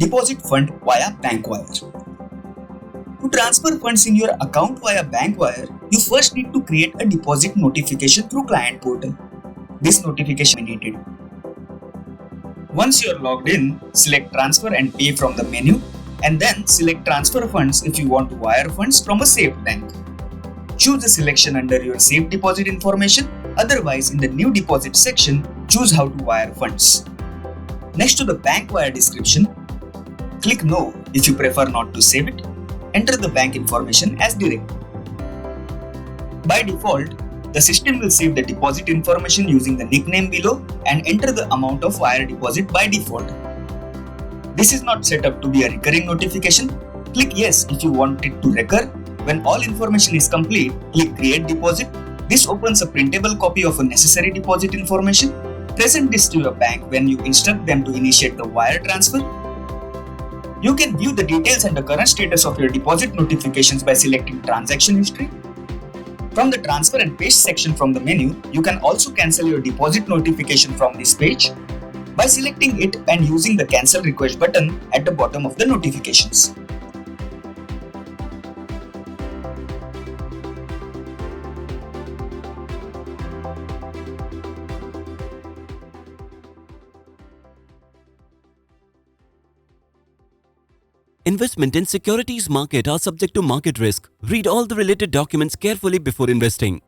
Deposit fund via bank wire. To transfer funds in your account via bank wire, you first need to create a deposit notification through client portal. This notification is needed. Once you are logged in, select transfer and pay from the menu and then select transfer funds if you want to wire funds from a saved bank. Choose a selection under your saved deposit information, otherwise in the new deposit section, choose how to wire funds. Next to the bank wire description, click no if you prefer not to save it. Enter the bank information as direct. By default, the system will save the deposit information using the nickname below and enter the amount of wire deposit by default. This is not set up to be a recurring notification. Click yes if you want it to recur. When all information is complete, click create deposit. This opens a printable copy of a necessary deposit information. Present this to your bank when you instruct them to initiate the wire transfer. You can view the details and the current status of your deposit notifications by selecting transaction history. From the transfer and paste section from the menu, you can also cancel your deposit notification from this page by selecting it and using the cancel request button at the bottom of the notifications. Investment in securities market are subject to market risk. Read all the related documents carefully before investing.